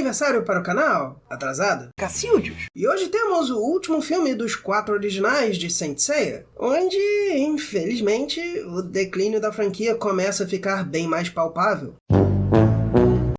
aniversário para o canal, atrasado, Cacildios. E hoje temos o último filme dos 4 originais de Saint Seiya, onde, infelizmente, o declínio da franquia começa a ficar bem mais palpável.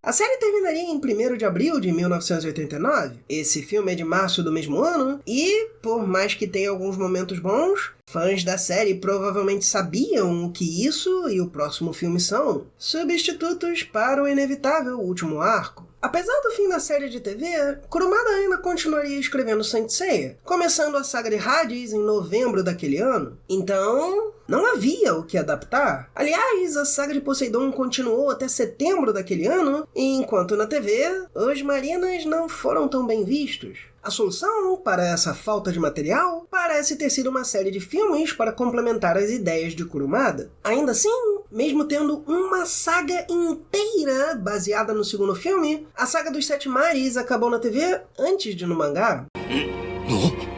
A série terminaria em 1º de abril de 1989. Esse filme é de março do mesmo ano e, por mais que tenha alguns momentos bons, fãs da série provavelmente sabiam o que isso e o próximo filme são substitutos para o inevitável último arco. Apesar do fim da série de TV, Kurumada ainda continuaria escrevendo Saint Seiya, começando a saga de Hades em novembro daquele ano. Então, não havia o que adaptar. Aliás, a saga de Poseidon continuou até setembro daquele ano, enquanto na TV, os Marinas não foram tão bem vistos. A solução para essa falta de material parece ter sido uma série de filmes para complementar as ideias de Kurumada. Ainda assim, mesmo tendo uma saga inteira baseada no segundo filme, a saga dos 7 mares acabou na TV antes de no mangá.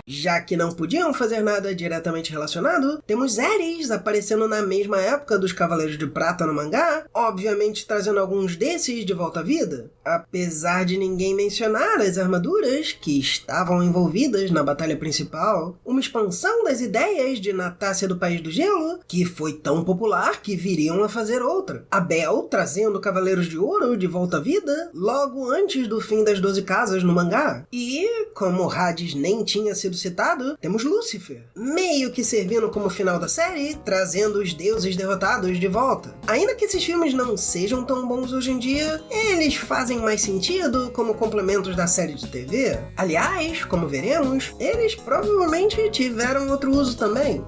Já que não podiam fazer nada diretamente relacionado, temos Ares aparecendo na mesma época dos Cavaleiros de Prata no mangá, obviamente trazendo alguns desses de volta à vida, apesar de ninguém mencionar as armaduras que estavam envolvidas na batalha principal, uma expansão das ideias de Natácia do País do Gelo, que foi tão popular que viriam a fazer outra, a Bel trazendo Cavaleiros de Ouro de volta à vida logo antes do fim das 12 casas no mangá, e, como Hades nem tinha sido citado, temos Lúcifer, meio que servindo como final da série, trazendo os deuses derrotados de volta. Ainda que esses filmes não sejam tão bons hoje em dia, eles fazem mais sentido como complementos da série de TV. Aliás, como veremos, eles provavelmente tiveram outro uso também.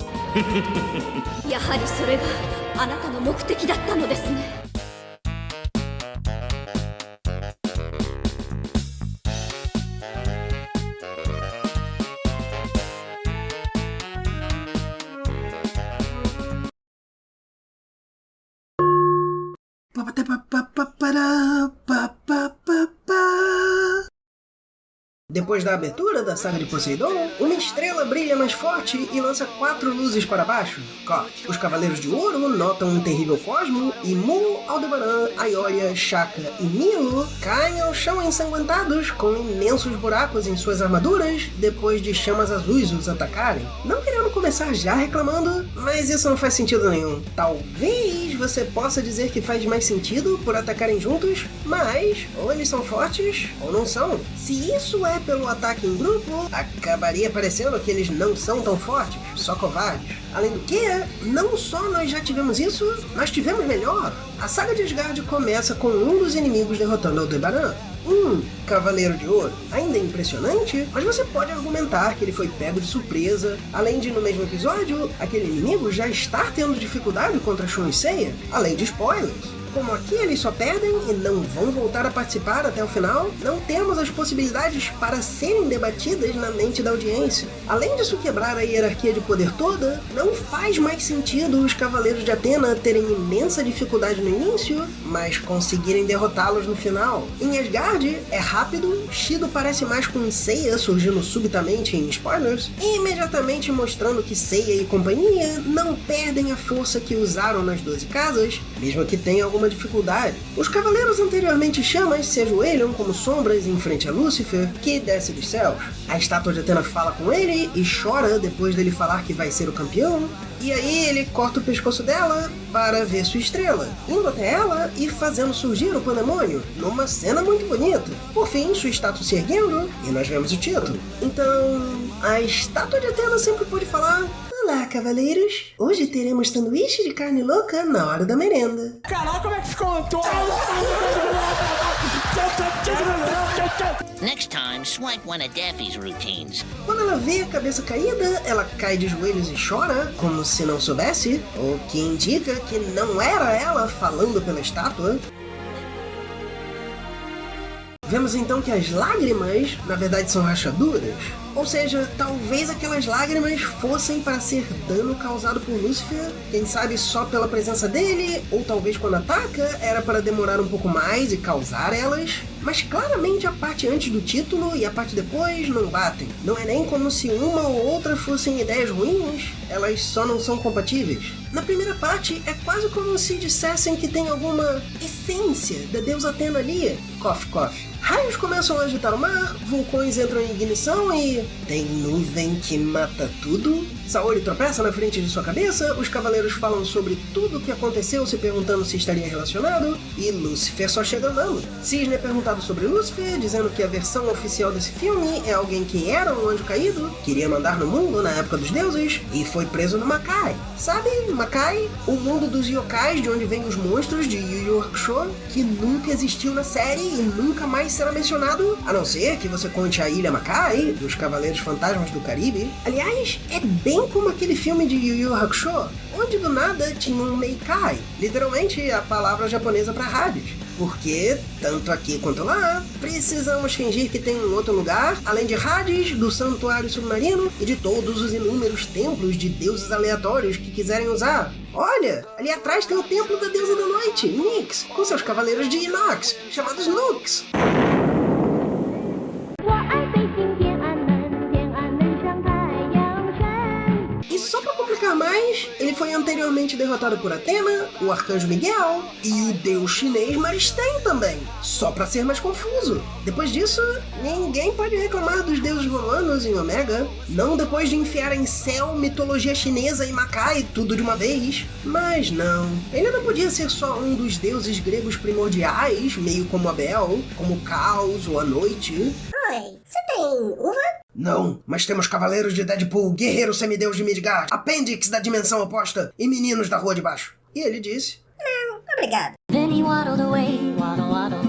Depois da abertura da saga de Poseidon, uma estrela brilha mais forte e lança 4 luzes para baixo. Os Cavaleiros de Ouro notam um terrível Cosmo e Mu, Aldebaran, Aioria, Shaka e Milo caem ao chão ensanguentados com imensos buracos em suas armaduras depois de chamas azuis os atacarem. Não querendo começar já reclamando, mas isso não faz sentido nenhum. Talvez você possa dizer que faz mais sentido por atacarem juntos, mas ou eles são fortes ou não são. Se isso é pelo ataque em grupo, acabaria parecendo que eles não são tão fortes, só covardes. Além do que, não só nós já tivemos isso, nós tivemos melhor. A saga de Asgard começa com um dos inimigos derrotando Aldebaran, Cavaleiro de Ouro. Ainda é impressionante, mas você pode argumentar que ele foi pego de surpresa, além de no mesmo episódio, aquele inimigo já estar tendo dificuldade contra Shun e Seiya, além de spoilers. Como aqui eles só perdem e não vão voltar a participar até o final, não temos as possibilidades para serem debatidas na mente da audiência. Além disso quebrar a hierarquia de poder toda, não faz mais sentido os Cavaleiros de Atena terem imensa dificuldade no início, mas conseguirem derrotá-los no final. Em Asgard, é rápido, Shido parece mais com Seiya surgindo subitamente em spoilers, e imediatamente mostrando que Seiya e companhia não perdem a força que usaram nas 12 casas, mesmo que tenha alguma dificuldade. Os cavaleiros anteriormente chamas se ajoelham como sombras em frente a Lúcifer, que desce dos céus. A estátua de Atena fala com ele e chora depois dele falar que vai ser o campeão, e aí ele corta o pescoço dela para ver sua estrela, indo até ela e fazendo surgir o pandemônio, numa cena muito bonita. Por fim, sua estátua se erguendo e nós vemos o título. Então, a estátua de Atena sempre pode falar: olá, cavaleiros! Hoje teremos sanduíche de carne louca na hora da merenda. Caraca, como é que ficou, Antônio? Next time, swipe one of Daffy's routines. Quando ela vê a cabeça caída, ela cai de joelhos e chora, como se não soubesse, o que indica que não era ela falando pela estátua. Vemos então que as lágrimas, na verdade, são rachaduras. Ou seja, talvez aquelas lágrimas fossem para ser dano causado por Lúcifer, quem sabe só pela presença dele, ou talvez quando ataca era para demorar um pouco mais e causar elas. Mas claramente a parte antes do título e a parte depois não batem. Não é nem como se uma ou outra fossem ideias ruins, elas só não são compatíveis. Na primeira parte, é quase como se dissessem que tem alguma essência da deusa Atena ali. Cough, cough. Raios começam a agitar o mar, vulcões entram em ignição e... tem nuvem que mata tudo? Saori tropeça na frente de sua cabeça, os cavaleiros falam sobre tudo o que aconteceu, se perguntando se estaria relacionado, e Lúcifer só chega andando. Cisne é perguntado sobre Lúcifer, dizendo que a versão oficial desse filme é alguém que era um anjo caído, queria mandar no mundo na época dos deuses, e foi preso no Makai. Sabe, Makai? O mundo dos yokais, de onde vêm os monstros de Yu Yu Hakusho, que nunca existiu na série e nunca mais será mencionado, a não ser que você conte a Ilha Makai, dos Cavaleiros Fantasmas do Caribe. Aliás, é bem como aquele filme de Yu Yu Hakusho, onde do nada tinha um Meikai, literalmente a palavra japonesa para Hades. Porque, tanto aqui quanto lá, precisamos fingir que tem um outro lugar, além de Hades, do Santuário Submarino e de todos os inúmeros templos de deuses aleatórios que quiserem usar. Olha, ali atrás tem o templo da deusa da noite, Nyx, com seus cavaleiros de inox, chamados Nooks. E só pra complicar mais, ele foi anteriormente derrotado por Athena, o arcanjo Miguel e o deus chinês Maristém também, só pra ser mais confuso. Depois disso, ninguém pode reclamar dos deuses romanos em Omega, não depois de enfiar em céu, mitologia chinesa e Makai tudo de uma vez. Mas não, ele não podia ser só um dos deuses gregos primordiais, meio como Abel, como o caos ou a noite. Oi, você tem uva? Não, mas temos cavaleiros de Deadpool, guerreiro semideus de Midgard, apêndice da dimensão oposta e meninos da rua de baixo. E ele disse... Não, obrigado. Then he waddled away, waddle, waddle.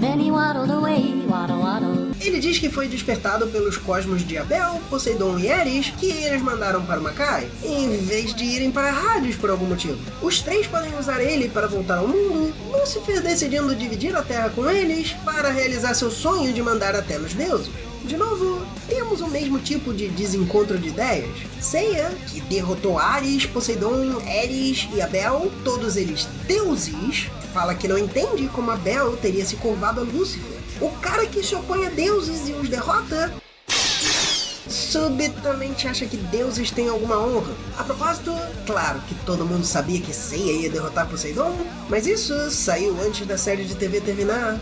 Then he waddled away, waddle, waddle. Ele diz que foi despertado pelos cosmos de Abel, Poseidon e Ares, que eles mandaram para o Makai, em vez de irem para Hades por algum motivo. Os três podem usar ele para voltar ao mundo, Lúcifer decidindo dividir a Terra com eles para realizar seu sonho de mandar até nos deuses. De novo, temos o mesmo tipo de desencontro de ideias. Seiya, que derrotou Ares, Poseidon, Ares e Abel, todos eles deuses, fala que não entende como Abel teria se curvado a Lúcifer. O cara que se opõe a deuses e os derrota, subitamente acha que deuses têm alguma honra. A propósito, claro que todo mundo sabia que Seiya ia derrotar Poseidon, mas isso saiu antes da série de TV terminar.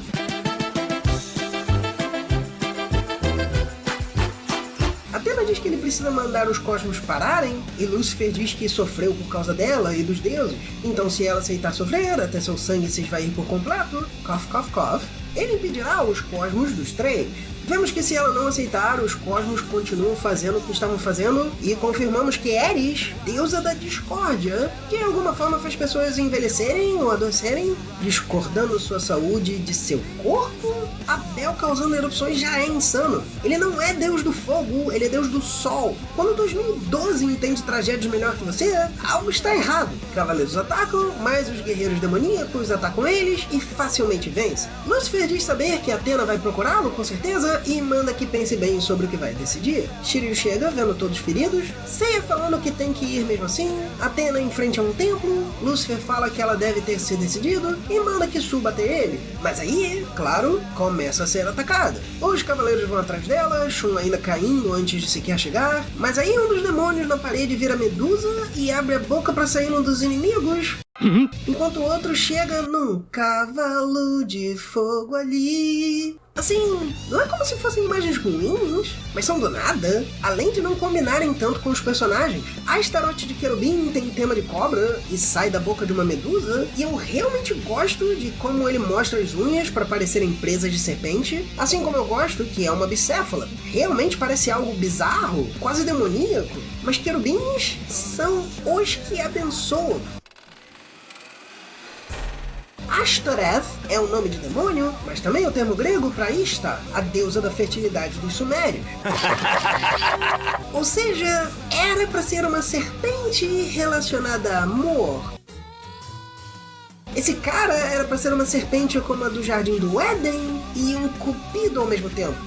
Athena diz que ele precisa mandar os cosmos pararem, e Lúcifer diz que sofreu por causa dela e dos deuses. Então se ela aceitar sofrer até seu sangue se esvair por completo, cough, cough, cough, ele impedirá os cosmos dos três. Vemos que se ela não aceitar, os cosmos continuam fazendo o que estavam fazendo, e confirmamos que Ares, deusa da discórdia, de alguma forma faz pessoas envelhecerem ou adoecerem, discordando sua saúde de seu corpo. Abel causando erupções já é insano. Ele não é deus do fogo, ele é deus do sol. Quando 2012 entende tragédias melhor que você, algo está errado. Cavaleiros atacam, mas os guerreiros demoníacos atacam eles e facilmente vencem. Lúcifer diz saber que Athena vai procurá-lo, com certeza, e manda que pense bem sobre o que vai decidir. Shiryu chega, vendo todos feridos, Seiya falando que tem que ir mesmo assim, Athena em frente a um templo, Lúcifer fala que ela deve ter se decidido e manda que suba até ele. Mas aí, claro, começa a ser atacada. Os cavaleiros vão atrás dela, Shun ainda caindo antes de sequer chegar, mas aí um dos demônios na parede vira Medusa e abre a boca para sair um dos inimigos, enquanto o outro chega num cavalo de fogo ali. Assim, não é como se fossem imagens ruins, mas são do nada, além de não combinarem tanto com os personagens. A Astaroth de Querubim tem tema de cobra e sai da boca de uma medusa, e eu realmente gosto de como ele mostra as unhas para parecerem presas de serpente, assim como eu gosto que é uma bicéfala. Realmente parece algo bizarro, quase demoníaco, mas querubins são os que abençoam. Ashtoreth é o nome de demônio, mas também é o termo grego para Ishtar, a deusa da fertilidade dos sumérios. Ou seja, era para ser uma serpente relacionada a amor. Esse cara era para ser uma serpente como a do Jardim do Éden e um cupido ao mesmo tempo.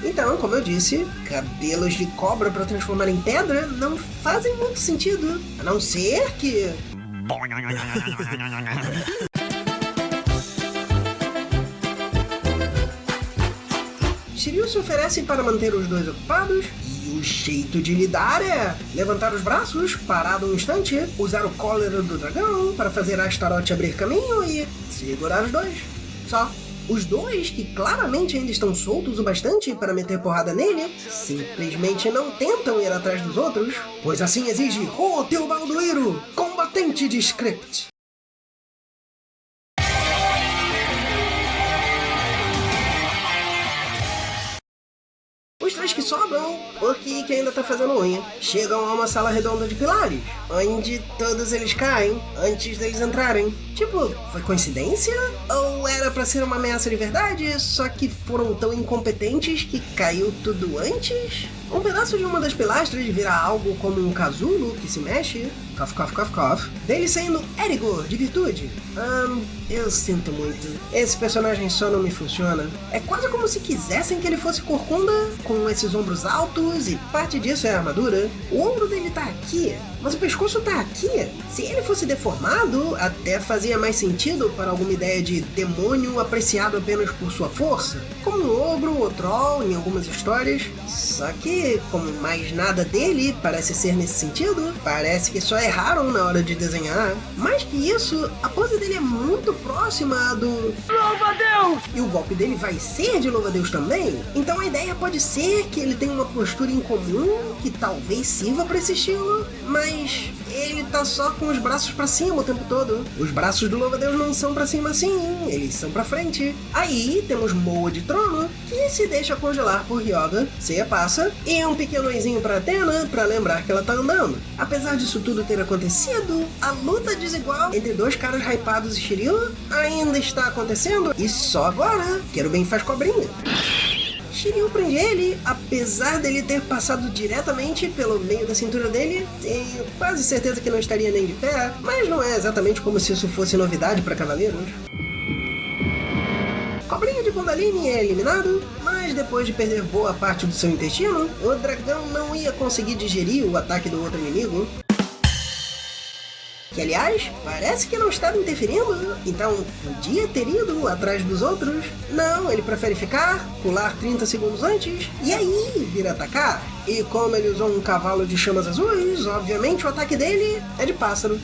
Então, como eu disse, cabelos de cobra para transformar em pedra não fazem muito sentido, a não ser que... Shiryu se oferece para manter os dois ocupados, e o jeito de lidar é levantar os braços, parado um instante, usar o cólera do dragão para fazer a Astaroth abrir caminho e segurar os dois. Só. Os dois, que claramente ainda estão soltos o bastante para meter porrada nele, simplesmente não tentam ir atrás dos outros, pois assim exige Rô Balduíro, combatente de script. Os três que sobram, o que ainda tá fazendo unha, chegam a uma sala redonda de pilares, onde todos eles caem antes deles entrarem. Tipo, foi coincidência? Ou era pra ser uma ameaça de verdade, só que foram tão incompetentes que caiu tudo antes? Um pedaço de uma das pilastras vira algo como um casulo que se mexe. Cough, cough, cough, cough. Dele saindo Erigor, de virtude. Eu sinto muito. Esse personagem só não me funciona. É quase como se quisessem que ele fosse corcunda, com esses ombros altos, e parte disso é a armadura. O ombro dele tá aqui, mas o pescoço tá aqui. Se ele fosse deformado, até fazia mais sentido para alguma ideia de demônio apreciado apenas por sua força, como um ogro ou troll em algumas histórias. Só que, como mais nada dele parece ser nesse sentido, parece que só erraram na hora de desenhar. Mais que isso, a pose dele é muito próxima do Louva-a-Deus! E o golpe dele vai ser de Louva-a-Deus também. Então a ideia pode ser que ele tem uma postura incomum, que talvez sirva para esse estilo, mas ele tá só com os braços pra cima o tempo todo. Os braços do Louva-a-Deus não são pra cima assim, eles são pra frente. Aí temos Moa de Trono, que se deixa congelar por Hyoga, Seiya passa, e um pequeno oizinho pra Athena, pra lembrar que ela tá andando. Apesar disso tudo ter acontecido, a luta desigual entre dois caras hypados e Shiryu ainda está acontecendo, e só agora Querubim faz cobrinha. Shiryu prende ele, apesar dele ter passado diretamente pelo meio da cintura dele. Tenho quase certeza que não estaria nem de pé, mas não é exatamente como se isso fosse novidade para cavaleiros. Cobrinha de Kundalini é eliminado, mas depois de perder boa parte do seu intestino, o dragão não ia conseguir digerir o ataque do outro inimigo. Que, aliás, parece que não estava interferindo, então podia ter ido atrás dos outros. Não, ele prefere ficar, pular 30 segundos antes, e aí vir atacar. E como ele usou um cavalo de chamas azuis, obviamente o ataque dele é de pássaro.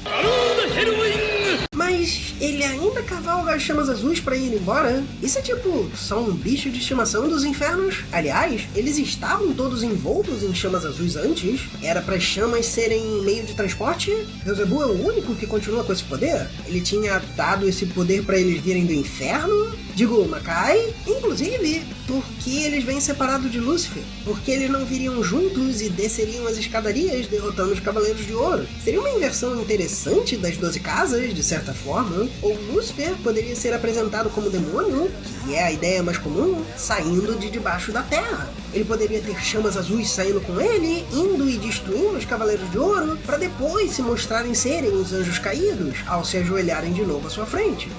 Mas ele ainda cavalga as chamas azuis pra ir embora? Isso é tipo, só um bicho de estimação dos infernos? Aliás, eles estavam todos envoltos em chamas azuis antes? Era para as chamas serem meio de transporte? Beelzebub é o único que continua com esse poder? Ele tinha dado esse poder para eles virem do inferno? Digo, Makai? Inclusive, por que eles vêm separados de Lúcifer? Porque eles não viriam juntos e desceriam as escadarias derrotando os Cavaleiros de Ouro? Seria uma inversão interessante das 12 casas, de certa forma. Ou Lúcifer poderia ser apresentado como demônio, que é a ideia mais comum, saindo de debaixo da terra. Ele poderia ter chamas azuis saindo com ele, indo e destruindo os Cavaleiros de Ouro, para depois se mostrarem serem os anjos caídos, ao se ajoelharem de novo à sua frente.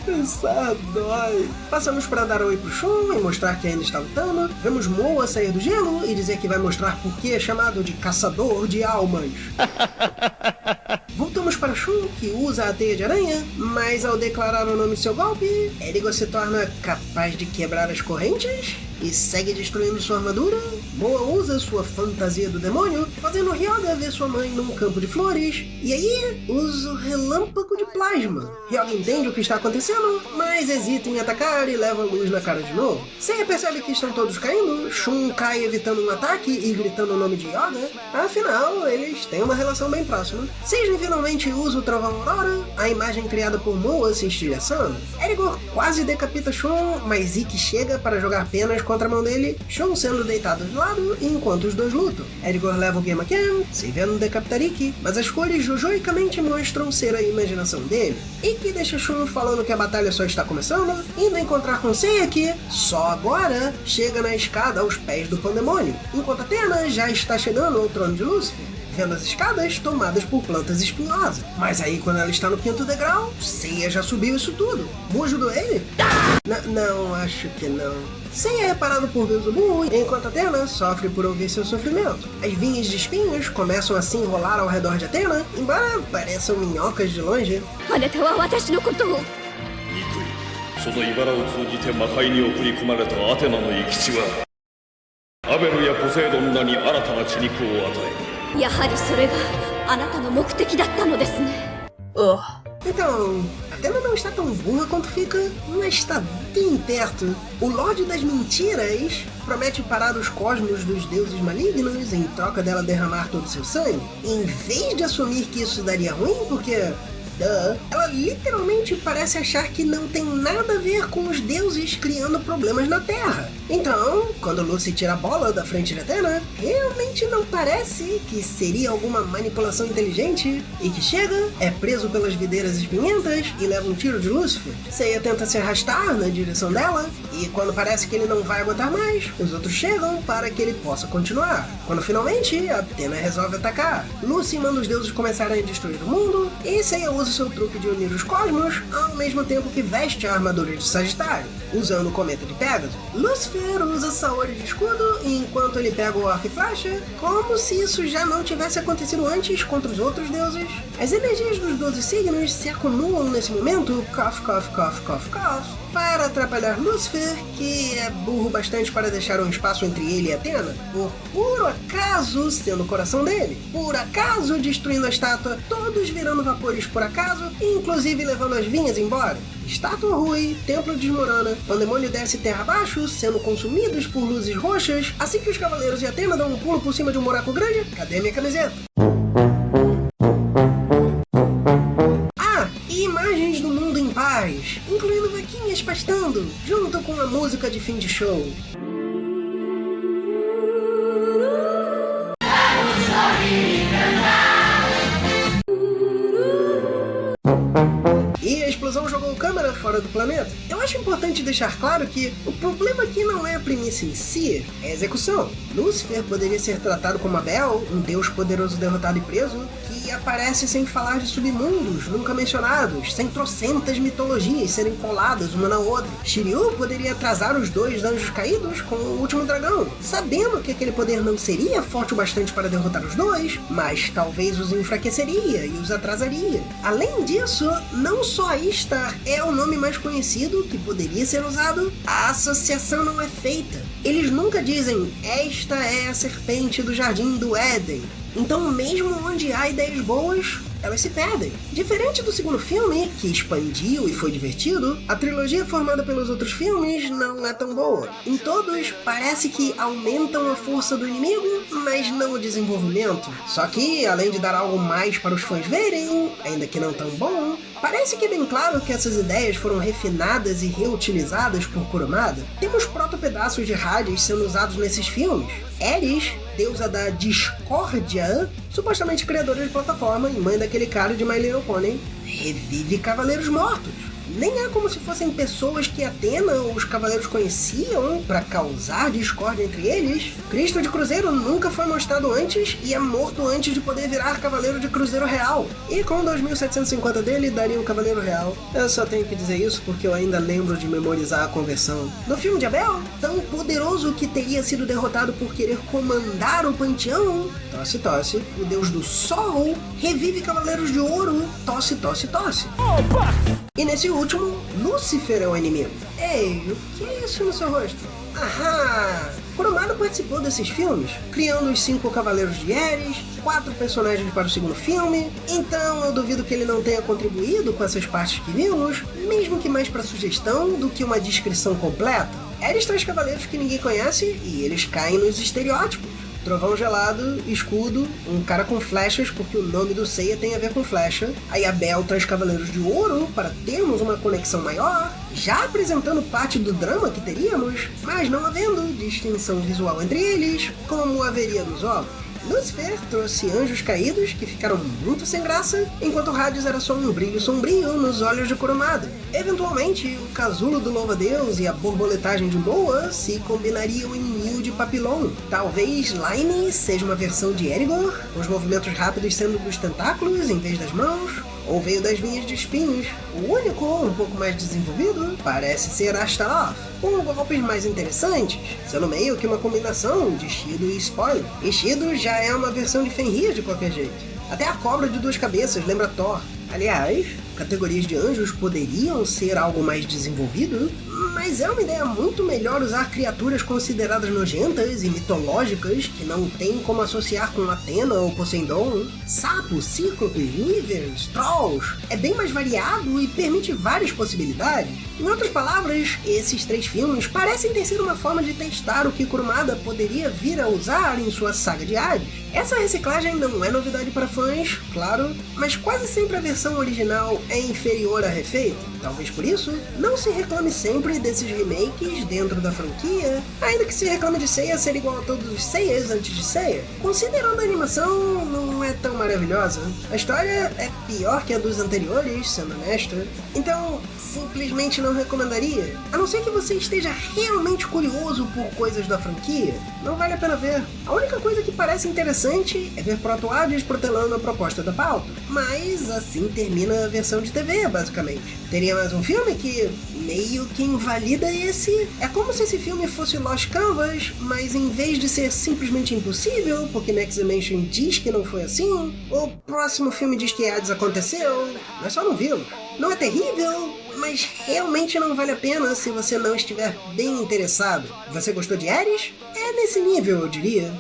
Pensar dói. Passamos para dar oi pro Shun e mostrar que ainda está lutando. Vemos Moa sair do gelo e dizer que vai mostrar por que é chamado de Caçador de Almas. Voltamos para Shun, que usa a teia de aranha, mas ao declarar o nome de seu golpe, Erigor se torna capaz de quebrar as correntes e segue destruindo sua armadura. Moa usa sua fantasia do demônio, fazendo Hyoga ver sua mãe num campo de flores, e aí usa o relâmpago de plasma. Hyoga entende o que está acontecendo, mas hesita em atacar e leva a luz na cara de novo. Seiya percebe que estão todos caindo, Shun cai evitando um ataque e gritando o nome de Hyoga. Afinal, eles têm uma relação bem próxima. Seijin finalmente usa o trovão Aurora, a imagem criada por Moa se estilhaçando. Erigor quase decapita Shun, mas Ikki chega para jogar penas contra a mão dele, Shun sendo deitado de lado enquanto os dois lutam. Erigor leva o Genmaken, se vendo decapitar Ikki, mas as cores jojoicamente mostram ser a imaginação dele. Ikki deixa Shun falando que a batalha só está começando, indo encontrar com Seiya que, só agora, chega na escada aos pés do Pandemônio, enquanto Athena já está chegando ao trono de Lúcifer, vendo as escadas tomadas por plantas espinhosas. Mas aí, quando ela está no 5º degrau, Seiya já subiu isso tudo. Mu ajudou ele? Não, acho que não. Seiya é reparado por Beelzebub, enquanto Athena sofre por ouvir seu sofrimento. As vinhas de espinhos começam a se enrolar ao redor de Athena, embora pareçam minhocas de longe. その茨を通じて魔界に送り込まれたアテナの生き血はアベルやポセイドンらに新たな血肉を与え、やはりそれがあなたの目的だったのですね。Então, Athena não está tão burra quanto fica, mas está bem perto. O Lorde das Mentiras promete parar os cosmos dos deuses malignos em troca dela derramar todo o seu sangue. Em vez de assumir que isso daria ruim, porque... ela literalmente parece achar que não tem nada a ver com os deuses criando problemas na Terra. Então, quando Lucy tira a bola da frente de Athena, realmente não parece que seria alguma manipulação inteligente. E que chega, é preso pelas videiras espinhentas e leva um tiro de Lúcifer. Seiya tenta se arrastar na direção dela, e quando parece que ele não vai aguentar mais, os outros chegam para que ele possa continuar. Quando finalmente, Athena resolve atacar. Lucy manda os deuses começarem a destruir o mundo, e Seiya usa seu truque de unir os cosmos, ao mesmo tempo que veste a armadura de Sagitário, usando o cometa de Pégaso. Lúcifer usa Saori de escudo, enquanto ele pega o arco e flecha, como se isso já não tivesse acontecido antes contra os outros deuses. As energias dos 12 signos se acumulam nesse momento, para atrapalhar Lúcifer, que é burro bastante para deixar um espaço entre ele e Athena, por puro acaso sendo o coração dele, por acaso destruindo a estátua, todos virando vapores por acaso, inclusive levando as vinhas embora. Estátua rui, templo desmorona, pandemônio desce terra abaixo, sendo consumidos por luzes roxas, assim que os cavaleiros e Athena dão um pulo por cima de um buraco grande. Cadê minha camiseta? E imagens do mundo em paz, incluindo vaquinhas pastando, junto com a música de fim de show. E a explosão jogou câmera fora do planeta. Eu acho importante deixar claro que o problema aqui não é a premissa em si, é a execução. Lúcifer poderia ser tratado como Abel, um deus poderoso derrotado e preso, que aparece sem falar de submundos, nunca mencionados, sem trocentas mitologias serem coladas uma na outra. Shiryu poderia atrasar os dois anjos caídos com o último dragão, sabendo que aquele poder não seria forte o bastante para derrotar os dois, mas talvez os enfraqueceria e os atrasaria. Além disso, não só Ishtar é o nome mais conhecido que poderia ser usado, a associação não é feita. Eles nunca dizem, esta é a serpente do jardim do Éden. Então, mesmo onde há ideias boas, elas se perdem. Diferente do segundo filme, que expandiu e foi divertido, a trilogia formada pelos outros filmes não é tão boa. Em todos, parece que aumentam a força do inimigo, mas não o desenvolvimento. Só que, além de dar algo mais para os fãs verem, ainda que não tão bom, parece que é bem claro que essas ideias foram refinadas e reutilizadas por Kurumada. Temos proto-pedaços de Hades sendo usados nesses filmes. Ares, deusa da discórdia, supostamente criadora de plataforma e mãe daquele cara de My Little Pony, revive cavaleiros mortos. Nem é como se fossem pessoas que Athena ou os cavaleiros conheciam para causar discórdia entre eles. Cristo de Cruzeiro nunca foi mostrado antes e é morto antes de poder virar cavaleiro de Cruzeiro Real. E com 2750 dele, daria um cavaleiro real. Eu só tenho que dizer isso porque eu ainda lembro de memorizar a conversão. No filme de Abel, tão poderoso que teria sido derrotado por querer comandar o panteão, tosse tosse, o deus do sol, revive cavaleiros de ouro, tosse tosse tosse. Opa! E nesse último, Lúcifer é o inimigo. Ei, o que é isso no seu rosto? Ahá! Kurumada participou desses filmes, criando os 5 Cavaleiros de Ares, 4 personagens para o segundo filme, então eu duvido que ele não tenha contribuído com essas partes que vimos, mesmo que mais para sugestão do que uma descrição completa. Ares traz cavaleiros que ninguém conhece e eles caem nos estereótipos. Trovão gelado, escudo, um cara com flechas, porque o nome do Seiya tem a ver com flecha. Aí Abel traz cavaleiros de ouro para termos uma conexão maior, já apresentando parte do drama que teríamos, mas não havendo distinção visual entre eles, como haveria nos ovos. Lúcifer trouxe anjos caídos que ficaram muito sem graça, enquanto Hades era só um brilho sombrio nos olhos de Kurumada. Eventualmente, o casulo do louva-a-Deus e a borboletagem de Moa se combinariam em Nil de Papillon. Talvez Laine seja uma versão de Erigor, com os movimentos rápidos sendo dos tentáculos em vez das mãos, ou veio das vinhas de espinhos. O único, um pouco mais desenvolvido, parece ser Astaroth, com golpes mais interessantes, sendo meio que uma combinação de Shido e Spoiler. E Shido já é uma versão de Fenrir de qualquer jeito. Até a cobra de 2 cabeças lembra Thor. Aliás, categorias de anjos poderiam ser algo mais desenvolvido, Mas é uma ideia muito melhor usar criaturas consideradas nojentas e mitológicas que não tem como associar com Athena ou Poseidon. Sapos, cíclopes, wyverns, trolls. É bem mais variado e permite várias possibilidades. Em outras palavras, esses 3 filmes parecem ter sido uma forma de testar o que Kurumada poderia vir a usar em sua saga de Hades. Essa reciclagem não é novidade para fãs, claro, mas quase sempre a versão original é inferior à refeita. Talvez por isso, não se reclame sempre desses remakes dentro da franquia, ainda que se reclame de Seiya ser igual a todos os Seiyas antes de Seiya. Considerando a animação, não é tão maravilhosa. A história é pior que a dos anteriores, sendo honesto. Então, simplesmente não recomendaria. A não ser que você esteja realmente curioso por coisas da franquia, não vale a pena ver. A única coisa que parece interessante é ver Proto Hades protelando a proposta da pauta. Mas assim termina a versão de TV, basicamente. Teria mais um filme que meio que invalida esse. É como se esse filme fosse Lost Canvas, mas em vez de ser simplesmente impossível, porque Next Dimension diz que não foi assim, o próximo filme diz que Hades aconteceu, nós só não vimos. Não é terrível, mas realmente não vale a pena se você não estiver bem interessado. Você gostou de Ares? É nesse nível, eu diria.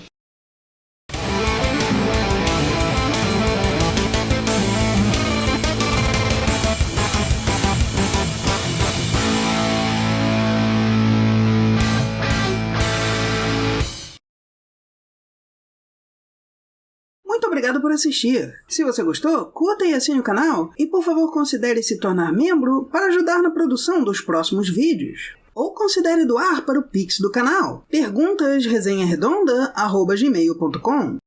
Muito obrigado por assistir. Se você gostou, curta e assine o canal e por favor considere se tornar membro para ajudar na produção dos próximos vídeos. Ou considere doar para o Pix do canal, perguntas@resenharedonda@gmail.com.